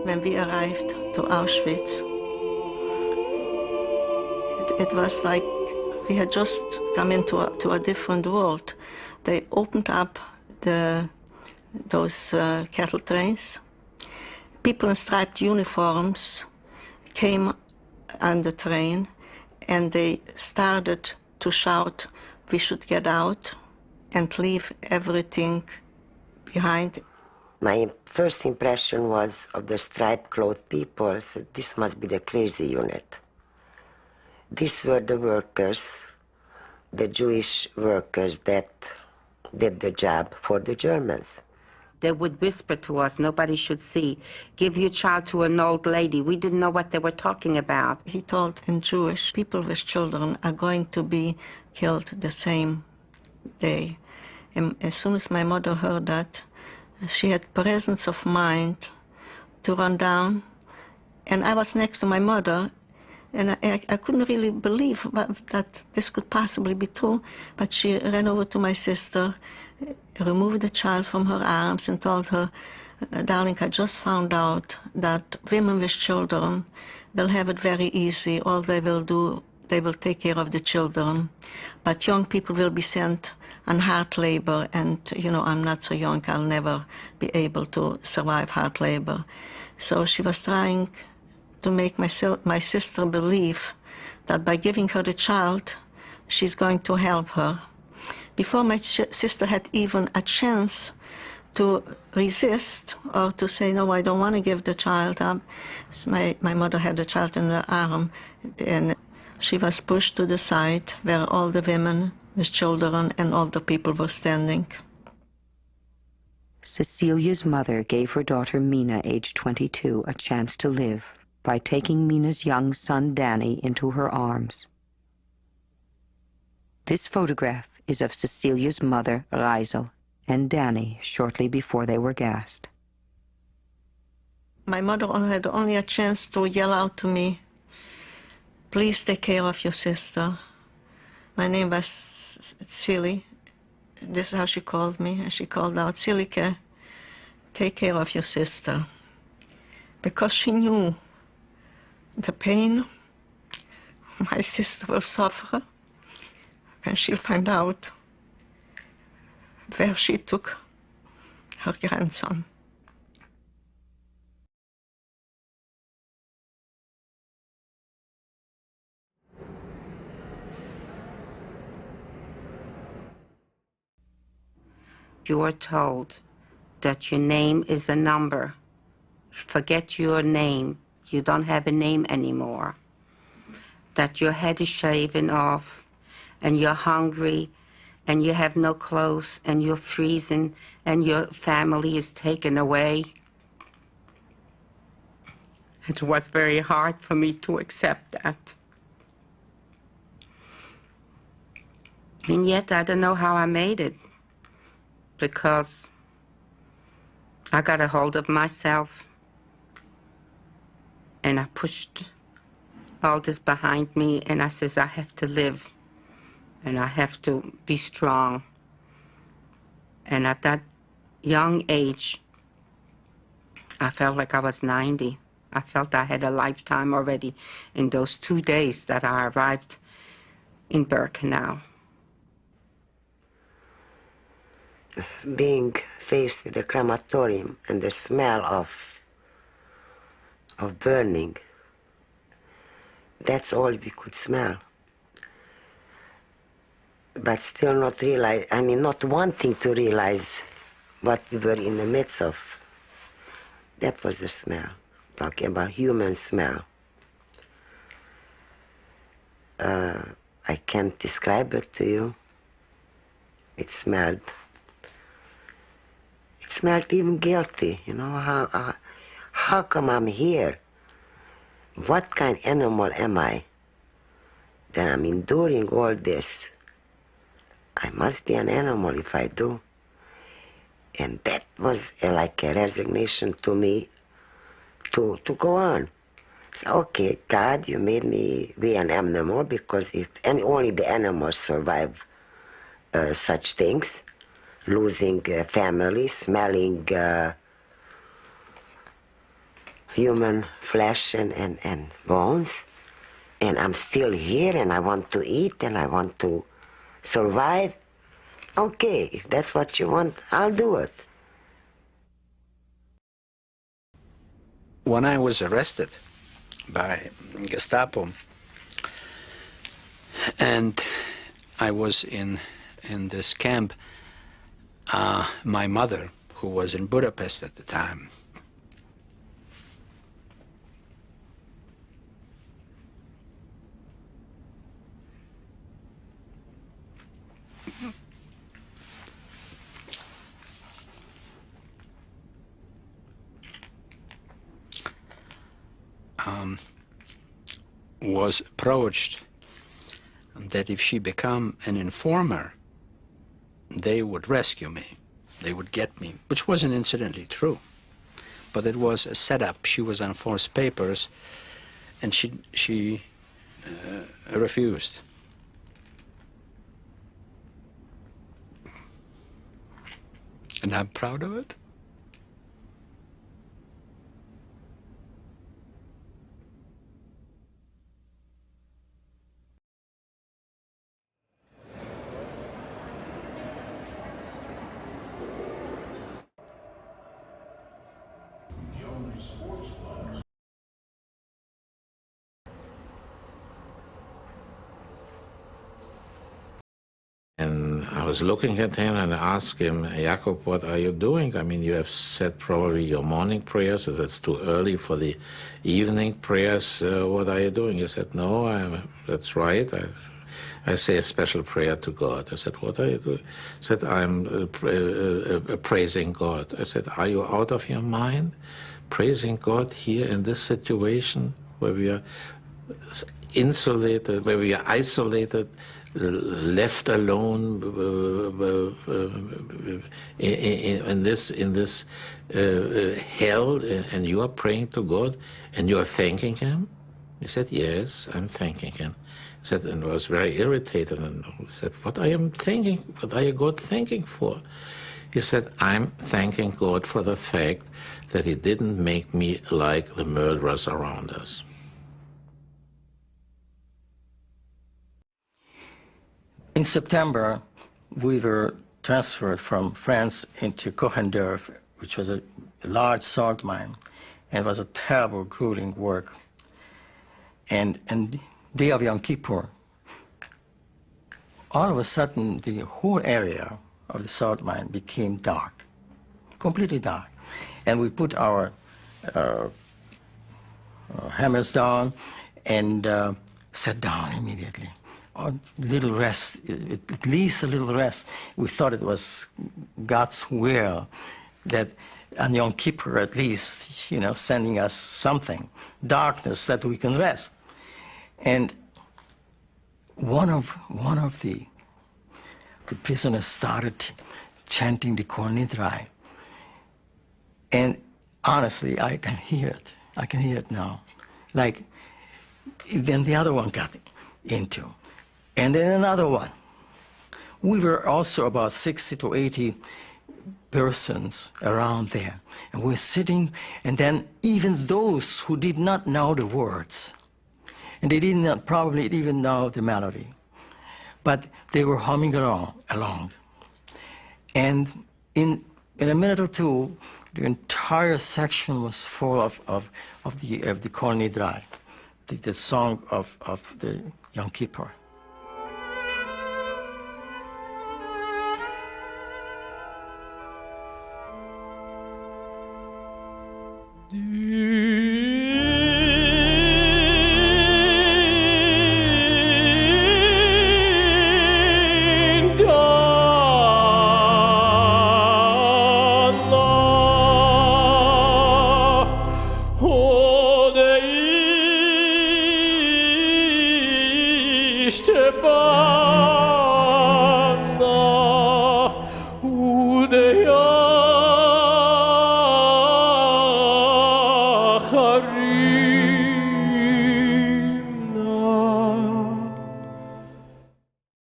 When we arrived to Auschwitz, it was like we had just come into a different world. They opened up those cattle trains. People in striped uniforms came on the train, and they started to shout, "We should get out and leave everything behind." My first impression was of the striped-clothed people. So this must be the crazy unit. These were the workers, the Jewish workers that did the job for the Germans. They would whisper to us, nobody should see, "Give your child to an old lady." We didn't know what they were talking about. He told in Jewish, people with children are going to be killed the same day. And as soon as my mother heard that, she had presence of mind to run down. And I was next to my mother, and I couldn't really believe that this could possibly be true. But she ran over to my sister, removed the child from her arms, and told her, "Darling, I just found out that women with children will have it very easy. All they will do, they will take care of the children. But young people will be sent on hard labor, and, you know, I'm not so young, I'll never be able to survive hard labor." So she was trying to make my sister believe that by giving her the child, she's going to help her. Before my sister had even a chance to resist or to say, "No, I don't want to give the child up," my mother had the child in her arm, and she was pushed to the side where all the women with children and older people were standing. Cecilia's mother gave her daughter Mina, age 22, a chance to live by taking Mina's young son Danny into her arms. This photograph is of Cecilia's mother, Reisel, and Danny shortly before they were gassed. My mother had only a chance to yell out to me, "Please take care of your sister." My name was Silly. This is how she called me. And she called out, "Silike, take care of your sister." Because she knew the pain my sister will suffer when she'll find out where she took her grandson. You are told that your name is a number. Forget your name. You don't have a name anymore. That your head is shaven off, and you're hungry, and you have no clothes, and you're freezing, and your family is taken away. It was very hard for me to accept that. And yet I don't know how I made it, because I got a hold of myself, and I pushed all this behind me, and I says, I have to live, and I have to be strong. And at that young age, I felt like I was 90. I felt I had a lifetime already in those 2 days that I arrived in Birkenau. Being faced with the crematorium and the smell of burning, that's all we could smell. But still not realize, not wanting to realize what we were in the midst of. That was the smell, talking about human smell. I can't describe it to you. It smelled even guilty, you know, how come I'm here? What kind of animal am I that I'm enduring all this? I must be an animal if I do. And that was like a resignation to me to go on. So, okay, God, you made me be an animal, because only the animals survive such things. Losing family, smelling human flesh and bones, and I'm still here, and I want to eat, and I want to survive. Okay, if that's what you want, I'll do it. When I was arrested by Gestapo, and I was in this camp, my mother, who was in Budapest at the time, was approached that if she become an informer, they would rescue me, they would get me, which wasn't incidentally true, but it was a setup. She was on false papers, and she refused. And I'm proud of it. And I was looking at him and I asked him, Jacob, what are you doing? I mean, you have said probably your morning prayers, so that's too early for the evening prayers. What are you doing? He said, no, that's right. I say a special prayer to God. I said, what are you doing? He said, I'm praising God. I said, are you out of your mind? Praising God here in this situation where we are insulated, where we are isolated, left alone in this hell, and you are praying to God and you are thanking Him? He said, yes, I'm thanking Him. He said, and I was very irritated, and he said, what are you thanking? What are you God thanking for? He said, I'm thanking God for the fact that He didn't make me like the murderers around us. In September, we were transferred from France into Kochendorf, which was a large salt mine, and it was a terrible, grueling work. And day of Yom Kippur, all of a sudden, the whole area of the salt mine became dark, completely dark. And we put our hammers down and sat down immediately. A little rest, at least a little rest. We thought it was God's will that on Yom Kippur, at least, you know, sending us something, darkness that we can rest. And one of the prisoners started chanting the Kol Nidre. And honestly, I can hear it. I can hear it now. Like, then the other one got into. And then another one. We were also about 60 to 80 persons around there. And we're sitting, and then even those who did not know the words, and they did not probably even know the melody, but they were humming along. And in a minute or two, the entire section was full of the Kol Nidre, the song of the Yom Kippur.